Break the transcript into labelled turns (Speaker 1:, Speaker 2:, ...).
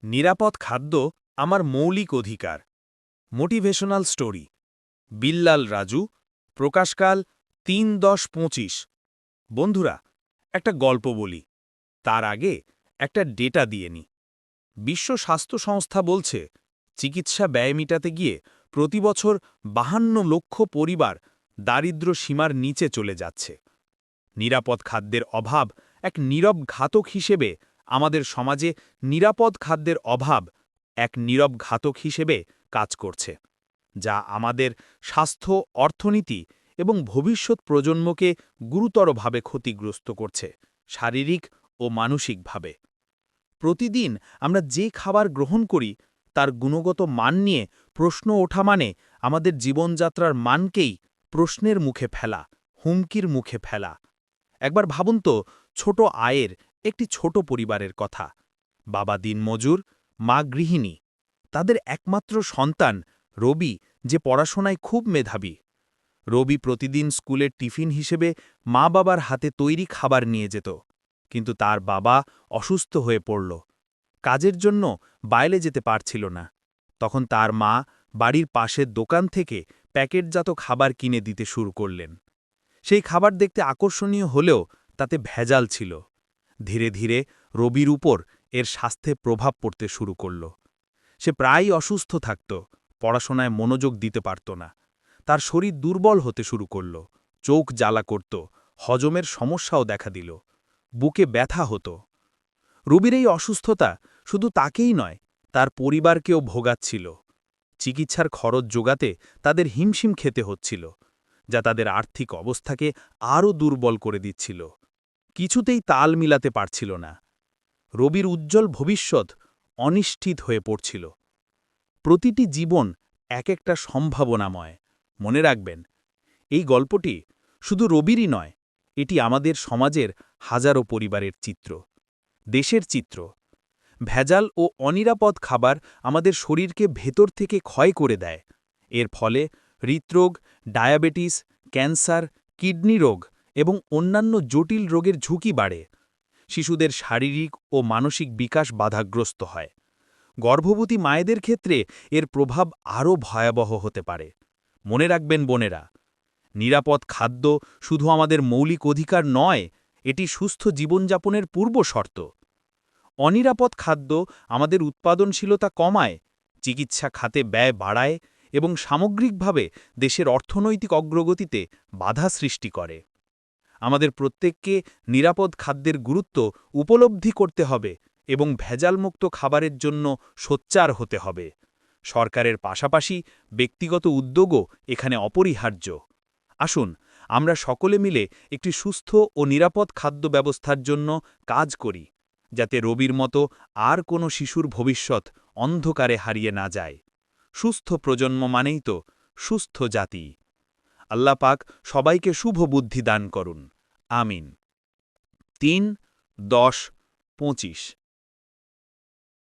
Speaker 1: নিরাপদ খাদ্য আমার মৌলিক অধিকার। Motivational story. বিল্লাল রাজু। প্রকাশকাল ৩/১০/২৫। বন্ধুরা, একটা গল্প বলি। তার আগে একটা ডেটা দিয়ে নি। বিশ্ব স্বাস্থ্য সংস্থা বলছে, চিকিৎসা ব্যয় মেটাতে গিয়ে প্রতি বছর ৫২ লক্ষ পরিবার দারিদ্র্য সীমার নিচে চলে যাচ্ছে। নিরাপদ খাদ্যের অভাব এক নীরব ঘাতক হিসেবে আমাদের সমাজে নিরাপদ খাদ্যের অভাব এক নীরব ঘাতক হিসেবে কাজ করছে, যা আমাদের স্বাস্থ্য, অর্থনীতি এবং ভবিষ্যৎ প্রজন্মকে গুরুতরভাবে ক্ষতিগ্রস্ত করছে, শারীরিক ও মানসিকভাবে। প্রতিদিন আমরা যে খাবার গ্রহণ করি তার গুণগত মান নিয়ে প্রশ্ন ওঠা মানে আমাদের জীবনযাত্রার মানকেই প্রশ্নের মুখে ফেলা, হুমকির মুখে ফেলা। একবার ভাবুন তো, ছোট আয়ের একটি ছোট পরিবারের কথা। বাবা দিনমজুর, মা গৃহিণী। তাদের একমাত্র সন্তান রবি, যে পড়াশোনায় খুব মেধাবী। রবি প্রতিদিন স্কুলের টিফিন হিসেবে মা বাবার হাতে তৈরি খাবার নিয়ে যেত, কিন্তু তার বাবা অসুস্থ হয়ে পড়ল। কাজের জন্য বাইরে যেতে পারছিল না। তখন তার মা বাড়ির পাশের দোকান থেকে প্যাকেটজাত খাবার কিনে দিতে শুরু করলেন। সেই খাবার দেখতে আকর্ষণীয় হলেও তাতে ভেজাল ছিল। ধীরে ধীরে রবির উপর এর স্বাস্থ্যে প্রভাব পড়তে শুরু করল। সে প্রায়ই অসুস্থ থাকত, পড়াশোনায় মনোযোগ দিতে পারত না। তার শরীর দুর্বল হতে শুরু করল, চোখ জ্বালা করত, হজমের সমস্যাও দেখা দিল, বুকে ব্যথা হতো। রবির এই অসুস্থতা শুধু তাকেই নয়, তার পরিবারকেও ভোগাচ্ছিল। চিকিৎসার খরচ জোগাতে তাদের হিমশিম খেতে হচ্ছিল, যা তাদের আর্থিক অবস্থাকে আরও দুর্বল করে দিচ্ছিল। কিছুতেই তাল মিলাতে পারছিল না। রবির উজ্জ্বল ভবিষ্যৎ অনিশ্চিত হয়ে পড়ছিল। প্রতিটি জীবন এক একটা সম্ভাবনাময়। মনে রাখবেন, এই গল্পটি শুধু রবিরই নয়, এটি আমাদের সমাজের হাজারো পরিবারের চিত্র, দেশের চিত্র। ভেজাল ও অনিরাপদ খাবার আমাদের শরীরকে ভেতর থেকে ক্ষয় করে দেয়। এর ফলে হৃদরোগ, ডায়াবেটিস, ক্যান্সার, কিডনি রোগ এবং অন্যান্য জটিল রোগের ঝুঁকি বাড়ে। শিশুদের শারীরিক ও মানসিক বিকাশ বাধাগ্রস্ত হয়। গর্ভবতী মায়েদের ক্ষেত্রে এর প্রভাব আরও ভয়াবহ হতে পারে। মনে রাখবেন বোনেরা, নিরাপদ খাদ্য শুধু আমাদের মৌলিক অধিকার নয়, এটি সুস্থ জীবনযাপনের পূর্ব শর্ত। অনিরাপদ খাদ্য আমাদের উৎপাদনশীলতা কমায়, চিকিৎসা খাতে ব্যয় বাড়ায় এবং সামগ্রিকভাবে দেশের অর্থনৈতিক অগ্রগতিতে বাধা সৃষ্টি করে। আমাদের প্রত্যেককে নিরাপদ খাদ্যের গুরুত্ব উপলব্ধি করতে হবে এবং ভেজালমুক্ত খাবারের জন্য সোচ্চার হতে হবে। সরকারের পাশাপাশি ব্যক্তিগত উদ্যোগও এখানে অপরিহার্য। আসুন আমরা সকলে মিলে একটি সুস্থ ও নিরাপদ খাদ্য ব্যবস্থার জন্য কাজ করি, যাতে রবির মতো আর কোনো শিশুর ভবিষ্যৎ অন্ধকারে হারিয়ে না যায়। সুস্থ প্রজন্ম মানেই তো সুস্থ জাতি। আল্লাহ পাক সবাইকে শুভ বুদ্ধি দান করুন। আমিন। ৩/১০/২৫।